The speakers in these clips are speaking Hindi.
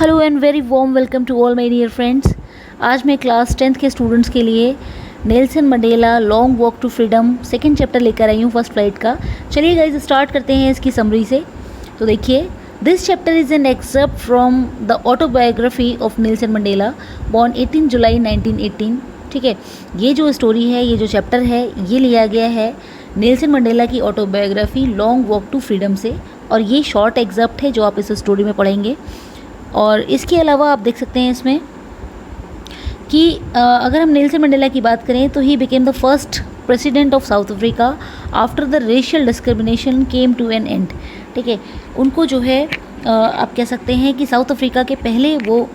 Hello and very warm welcome to all my dear friends. आज मैं क्लास 10th के स्टूडेंट्स के लिए Nelson Mandela long walk to freedom second chapter लेकर आई हूँ फर्स्ट फ्लाइट का। चलिए गाइस स्टार्ट करते हैं इसकी समरी से। तो देखिए, this chapter is an except from the autobiography of Nelson Mandela born 18 July 1918। ठीक है, ये जो स्टोरी है, ये जो चैप्टर है, ये लिया गया है नेल्सन मंडेला की autobiography long walk to freedom से, और ये शॉर्ट एग्जैप्ट है जो आप इस स्टोरी में पढ़ेंगे। और इसके अलावा आप देख सकते हैं इसमें कि अगर हम नेल्सन मंडेला की बात करें तो he became the first president of South Africa after the racial discrimination came to an end. ठीक है, उनको जो है आप कह सकते हैं कि साउथ अफ्रीका के पहले वो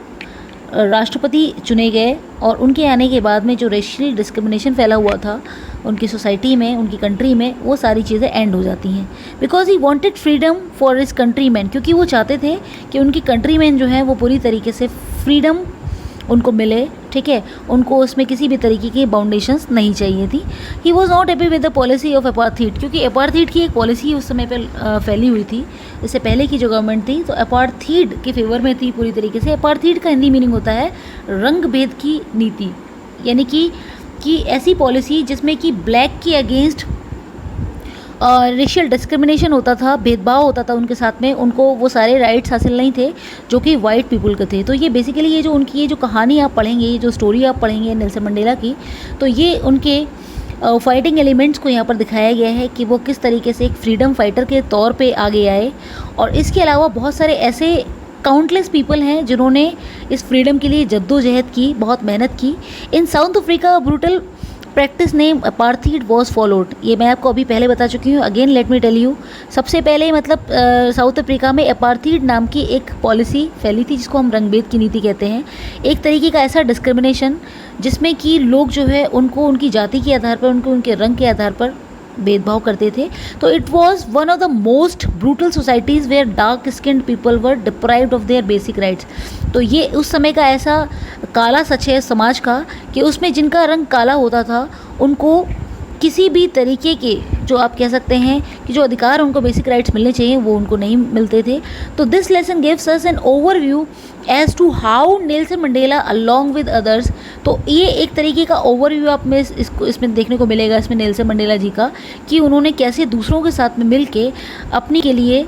राष्ट्रपति चुने गए, और उनके आने के बाद में जो रेशियल डिस्क्रिमिनेशन फैला हुआ था उनकी सोसाइटी में, उनकी कंट्री में, वो सारी चीज़ें एंड हो जाती हैं। Because he wanted freedom for his country man, क्योंकि वो चाहते थे कि उनकी कंट्री मैन जो है वो पूरी तरीके से फ्रीडम उनको मिले। ठीक है, उनको उसमें किसी भी तरीके की बाउंडेशंस नहीं चाहिए थी। He was not happy with the policy of apartheid, क्योंकि अपार्थीड की एक पॉलिसी उस समय पर फैली हुई थी, इससे पहले की जो गवर्नमेंट थी तो अपार्थीड के फेवर में थी पूरी तरीके से। अपार्थीड का हिंदी मीनिंग होता है रंग भेद की नीति, यानी कि ऐसी पॉलिसी जिसमें कि ब्लैक के अगेंस्ट रेशियल डिस्क्रिमिनेशन होता था, भेदभाव होता था उनके साथ में, उनको वो सारे राइट्स हासिल नहीं थे जो कि वाइट पीपल के थे। तो ये बेसिकली ये जो उनकी ये जो कहानी आप पढ़ेंगे, ये जो स्टोरी आप पढ़ेंगे नेल्सन मंडेला की, तो ये उनके फाइटिंग एलिमेंट्स को यहाँ पर दिखाया गया है कि वो किस तरीके से एक फ्रीडम फाइटर के तौर पे आगे आए। और इसके अलावा बहुत सारे ऐसे काउंटलेस पीपल हैं जिन्होंने इस फ्रीडम के लिए जद्दोजहद की, बहुत मेहनत की। In South Africa brutal practice name apartheid was followed, ये मैं आपको अभी पहले बता चुकी हूँ। Again let me tell you, सबसे पहले मतलब साउथ अफ्रीका में अपार्थीड नाम की एक पॉलिसी फैली थी जिसको हम रंगभेद की नीति कहते हैं। एक तरीके का ऐसा डिस्क्रिमिनेशन जिसमें कि लोग जो है उनको उनकी जाति के आधार पर, उनको उनके रंग के आधार पर भेदभाव करते थे। तो it was one of the most brutal societies where dark skinned people were deprived of their basic rights. तो ये उस समय का ऐसा काला सच है समाज का कि उसमें जिनका रंग काला होता था उनको किसी भी तरीके के, जो आप कह सकते हैं कि जो अधिकार उनको बेसिक राइट्स मिलने चाहिए, वो उनको नहीं मिलते थे। तो this lesson gives us an overview as to how Nelson Mandela along with others. तो ये एक तरीके का ओवरव्यू आप में इसमें देखने को मिलेगा इसमें नेल्सन मंडेला जी का, कि उन्होंने कैसे दूसरों के साथ में मिल के अपने के लिए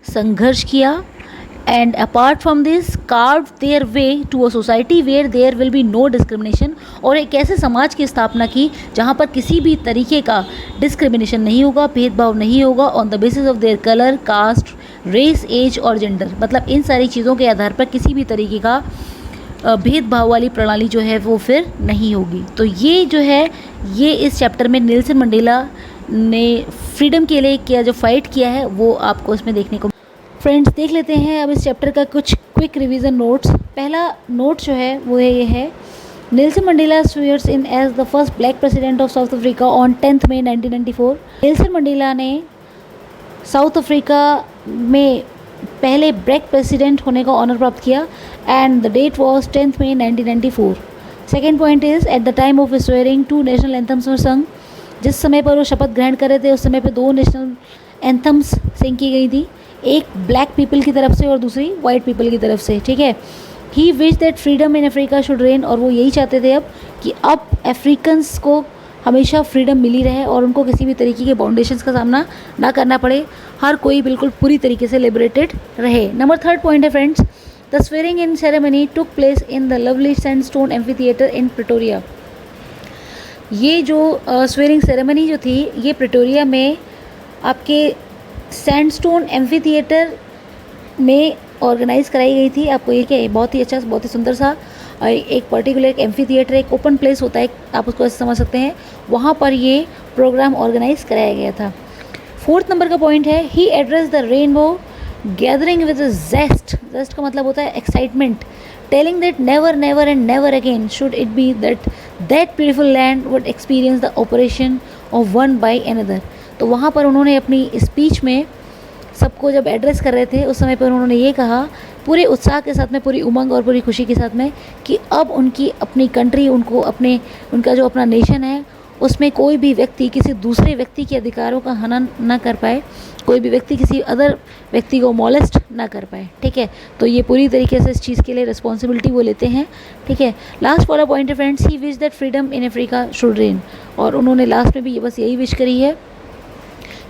संघर्ष किया, and apart from this carved their way to a society where there will be no discrimination, और एक ऐसे समाज की स्थापना की जहाँ पर किसी भी तरीके का डिस्क्रिमिनेशन नहीं होगा, भेदभाव नहीं होगा on the basis of their colour, caste, race, age और जेंडर। मतलब इन सारी चीज़ों के आधार पर किसी भी तरीके का भेदभाव वाली प्रणाली जो है वो फिर नहीं होगी। तो ये जो है, ये इस चैप्टर में नेल्सन मंडेला ने फ्रीडम के लिए किया, जो फाइट किया है, वो आपको इसमें देखने को। फ्रेंड्स देख लेते हैं अब इस चैप्टर का कुछ क्विक रिवीजन नोट्स। पहला नोट जो है वो ये है, Nelson Mandela swears in as the first black president of South Africa on 10 May 1994। Nelson Mandela ने साउथ अफ्रीका में पहले ब्लैक प्रेसिडेंट होने का ऑनर प्राप्त किया, and the date was 10 May 1994। Second point is, at the time of swearing 2 national anthems were sung. जिस समय पर वो शपथ ग्रहण कर रहे थे उस समय पर 2 नेशनल एंथम्स सिंग की गई थी, एक ब्लैक पीपल की तरफ से और दूसरी वाइट पीपल की तरफ से। ठीक है, he wish that freedom in Africa should reign, और वो यही चाहते थे अब कि अब अफ्रीकन्स को हमेशा फ्रीडम मिली रहे और उनको किसी भी तरीके के बाउंडेशंस का सामना ना करना पड़े, हर कोई बिल्कुल पूरी तरीके से लिबरेटेड रहे। नंबर 3 पॉइंट है friends, the swearing in ceremony took place in the lovely sandstone amphitheatre in Pretoria. ये जो स्वेयरिंग सेरेमनी जो थी ये प्रिटोरिया में आपके सैंडस्टोन एम्फीथिएटर में ऑर्गेनाइज़ कराई गई थी। आपको ये क्या, बहुत ही अच्छा, बहुत ही सुंदर सा एक पर्टिकुलर एक एम्फीथिएटर, एक ओपन प्लेस होता है, आप उसको ऐसे समझ सकते हैं, वहाँ पर ये प्रोग्राम ऑर्गेनाइज कराया गया था। 4th नंबर का पॉइंट है, he address the rainbow gathering with zest. Zest का मतलब होता है excitement, telling that never never and never again should it be that beautiful land would experience the oppression of one by another. तो वहाँ पर उन्होंने अपनी स्पीच में सबको जब एड्रेस कर रहे थे उस समय पर उन्होंने ये कहा पूरे उत्साह के साथ में, पूरी उमंग और पूरी खुशी के साथ में, कि अब उनकी अपनी कंट्री, उनको अपने, उनका जो अपना नेशन है उसमें कोई भी व्यक्ति किसी दूसरे व्यक्ति के अधिकारों का हनन ना कर पाए, कोई भी व्यक्ति किसी अदर व्यक्ति को मॉलेस्ट ना कर पाए, ठीक है। तो ये पूरी तरीके से इस चीज़ के लिए रिस्पॉन्सिबिलिटी वो लेते हैं, ठीक है। लास्ट वाला पॉइंट है friends, he wish that freedom in Africa should reign, और उन्होंने लास्ट में भी बस यही विश करी है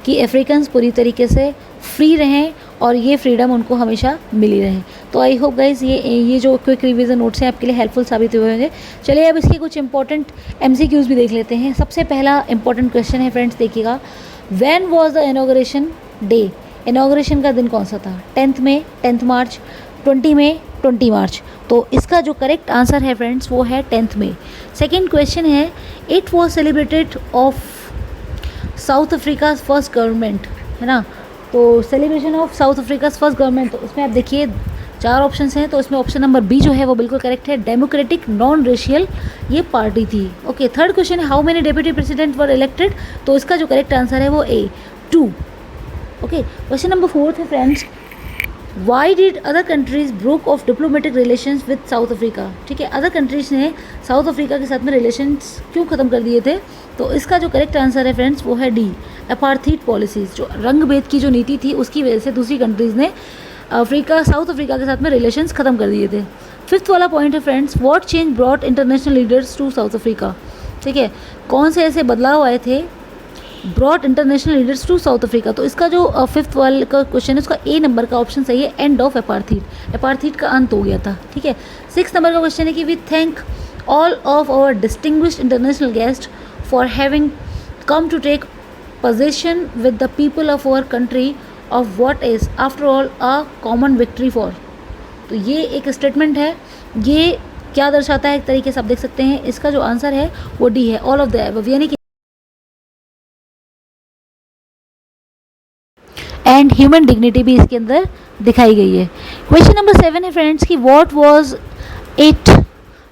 कि अफ्रीकन्स पूरी तरीके से फ्री रहें और ये फ्रीडम उनको हमेशा मिली रहे। तो आई होप गाइज ये जो क्विक रिवीजन नोट्स हैं आपके लिए हेल्पफुल साबित हुए होंगे। चलिए अब इसके कुछ इंपॉर्टेंट MCQs भी देख लेते हैं। सबसे पहला इंपॉर्टेंट क्वेश्चन है फ्रेंड्स, देखिएगा, when was the inauguration day, inauguration का दिन कौन सा था? 10th में 10th मार्च, 20 में 20 मार्च। तो इसका जो करेक्ट आंसर है फ्रेंड्स वो है 10th में। सेकेंड क्वेश्चन है, it was celebrated of South Africa first government, है ना। तो celebration of South Africa first government, तो उसमें आप देखिए 4 ऑप्शंस हैं, तो इसमें ऑप्शन नंबर बी जो है वो बिल्कुल करेक्ट है, डेमोक्रेटिक नॉन रेशियल ये पार्टी थी। ओके, थर्ड क्वेश्चन है, how many deputy president were elected, तो इसका जो करेक्ट आंसर है वो ए, 2। ओके, क्वेश्चन नंबर 4 है friends, why did other countries broke of diplomatic relations with south Africa, ठीक है। अदर कंट्रीज ने साउथ अफ्रीका के साथ में रिलेशंस क्यों ख़त्म कर दिए थे? तो इसका जो करेक्ट आंसर है फ्रेंड्स वो है डी, अपार्थीड पॉलिसीज़, जो रंग भेद की जो नीति थी उसकी वजह से दूसरी कंट्रीज़ ने साउथ अफ्रीका के साथ में रिलेशंस ख़त्म कर दिए थे। फिफ्थ वाला पॉइंट है friends, what change brought international leaders to South Africa, ठीक है। कौन से ऐसे बदलाव आए थे broad international leaders to South Africa, तो इसका जो फिफ्थ वाला का क्वेश्चन है उसका ए नंबर का ऑप्शन सही है, एंड ऑफ अपार्थीड, अपार्थीड का अंत हो गया था, ठीक है। 6 नंबर का क्वेश्चन है कि we thank all of our distinguished international guest for having come to take possession with the people of our country of what is after all a common victory for. तो ये एक स्टेटमेंट है, ये क्या दर्शाता है एक तरीके से आप देख सकते हैं, इसका जो आंसर है वो डी है, ऑल ऑफ द अबव, यानी कि एंड ह्यूमन डिग्निटी भी इसके अंदर दिखाई गई है। क्वेश्चन नंबर 7 है फ्रेंड्स कि what was it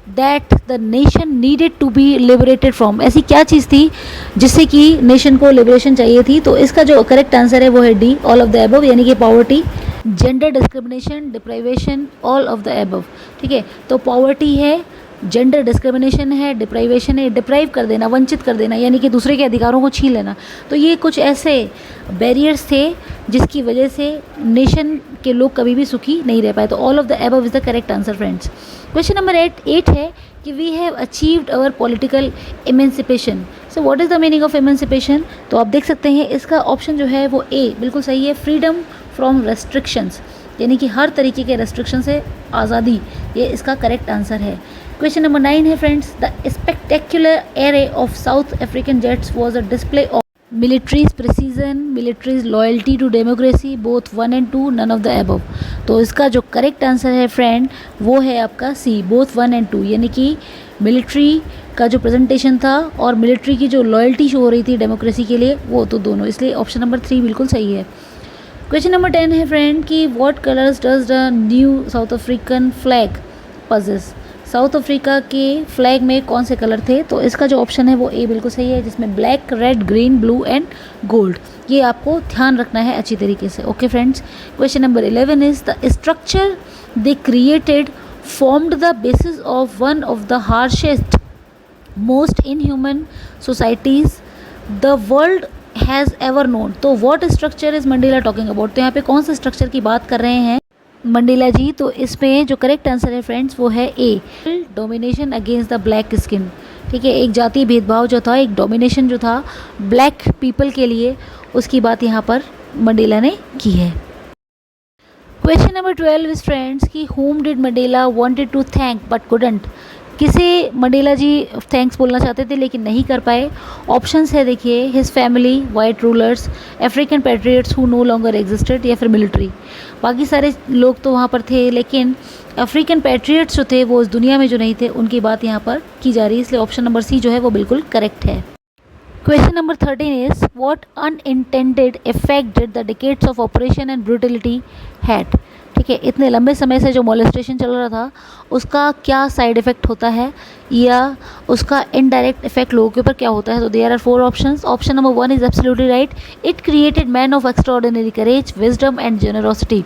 that the nation needed to be liberated from, ऐसी क्या चीज़ थी जिससे कि नेशन को लिबरेशन चाहिए थी? तो इसका जो करेक्ट आंसर है वो है D, all of the above, यानी कि poverty, gender discrimination, deprivation, all of the above, ठीक है। तो पॉवर्टी है, जेंडर डिस्क्रिमिनेशन है, डिप्राइवेशन है, डिप्राइव कर देना, वंचित कर देना, यानी कि दूसरे के अधिकारों को छीन लेना। तो ये कुछ ऐसे बैरियर्स थे जिसकी वजह से नेशन के लोग कभी भी सुखी नहीं रह पाए। तो all of the above is the correct answer friends. Question number 8 है कि we have achieved our political emancipation, so what is the meaning of emancipation? तो आप देख सकते हैं इसका ऑप्शन जो है वो ए बिल्कुल सही है, फ्रीडम फ्रॉम रेस्ट्रिक्शंस, यानी कि हर तरीके के रेस्ट्रिक्शन से आज़ादी, ये इसका करेक्ट आंसर है। क्वेश्चन नंबर 9 है friends, the spectacular array of South African jets was a display of military's precision, military's loyalty to democracy, both 1 and 2, none of the above. तो इसका जो करेक्ट आंसर है फ्रेंड वो है आपका सी, बोथ 1 and 2, यानी कि मिलिट्री का जो प्रेजेंटेशन था और मिलिट्री की जो लॉयल्टी शो हो रही थी डेमोक्रेसी के लिए, वो तो दोनों, इसलिए ऑप्शन नंबर 3 बिल्कुल सही है। क्वेश्चन नंबर 10 है फ्रेंड कि what colours does the new south African flag possess, south Africa के फ्लैग में कौन से कलर थे? तो इसका जो ऑप्शन है वो ए बिल्कुल सही है, जिसमें black, red, green, blue and gold, ये आपको ध्यान रखना है अच्छी तरीके से। Okay friends, question number 11 is the structure they created formed the basis of one of the harshest most inhuman societies the world has ever known. तो what structure is Mandela talking about, तो यहाँ पे कौन से स्ट्रक्चर की बात कर रहे हैं मंडेला जी? तो इसमें जो करेक्ट आंसर है फ्रेंड्स वो है a, domination against the black skin, ठीक है। एक जातीय भेदभाव जो था, एक डोमिनेशन जो था ब्लैक पीपल के लिए, उसकी बात यहाँ पर मंडेला ने की है। क्वेश्चन नंबर 12 इज फ्रेंड्स कि whom did Mandela wanted to thank but couldn't, किसे मंडेला जी थैंक्स बोलना चाहते थे लेकिन नहीं कर पाए? ऑप्शंस है देखिए, his family, white rulers, African patriots who know longer existed, या फिर मिलिट्री। बाकी सारे लोग तो वहाँ पर थे लेकिन अफ्रीकन पैट्रियट्स जो थे वो उस दुनिया में जो नहीं थे उनकी बात यहाँ पर की जा रही है, इसलिए ऑप्शन नंबर सी जो है वो बिल्कुल करेक्ट है। Question number 13 is what unintended effect did the decades of operation and brutality had, ठीक है। इतने लंबे समय से जो मोलेस्टेशन चल रहा था उसका क्या साइड इफेक्ट होता है या उसका इनडायरेक्ट इफेक्ट लोगों के ऊपर क्या होता है? तो there are 4 options. Option number 1 is absolutely right, it created man of extraordinary courage, wisdom and generosity,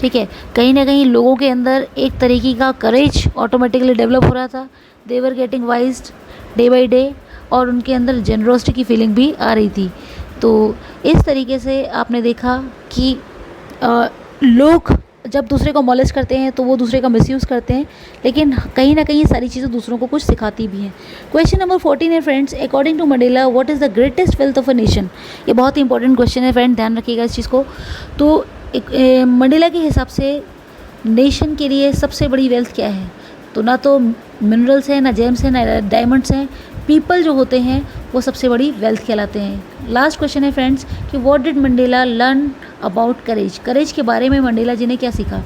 ठीक है। कहीं ना कहीं लोगों के अंदर एक तरीके का करेज ऑटोमेटिकली डेवलप हो रहा था, they were getting wised day by day, और उनके अंदर जेनरोसिटी की फीलिंग भी आ रही थी। तो इस तरीके से आपने देखा कि लोग जब दूसरे को मॉलेस्ट करते हैं तो वो दूसरे का मिसयूज़ करते हैं, लेकिन कहीं ना कहीं ये सारी चीज़ें दूसरों को कुछ सिखाती भी हैं। क्वेश्चन नंबर 14 है friends, according to Mandela what is the greatest wealth of a nation. ये बहुत ही इंपॉर्टेंट क्वेश्चन है फ्रेंड, ध्यान रखिएगा इस चीज़ को। तो मंडेला के हिसाब से नेशन के लिए सबसे बड़ी वेल्थ क्या है? तो ना तो मिनरल्स हैं, ना जेम्स हैं, ना डायमंड्स हैं, पीपल जो होते हैं वो सबसे बड़ी वेल्थ कहलाते हैं। लास्ट क्वेश्चन है फ्रेंड्स कि what did Mandela learn about courage. Courage के बारे में मंडेला जी ने क्या सीखा?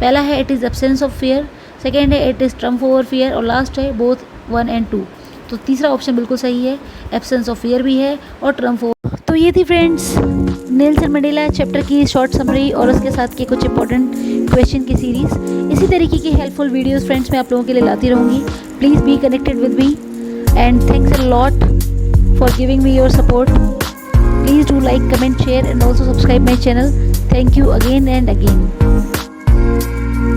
पहला है it is absence of fear, second है it is triumph over fear, और लास्ट है बोथ 1 and 2। तो तीसरा ऑप्शन बिल्कुल सही है, एब्सेंस ऑफ फियर भी है और ट्रम्प ओवर। तो ये थी फ्रेंड्स नेल्सन मंडेला चैप्टर की शॉर्ट समरी और उसके साथ के कुछ इंपॉर्टेंट क्वेश्चन की सीरीज़। इसी तरीके की हेल्पफुल वीडियोस फ्रेंड्स मैं आप लोगों के लिए लाती रहूँगी। Please be connected with me and thanks a lot for giving me your support. Please do like, comment, share and also subscribe my channel. Thank you again and again.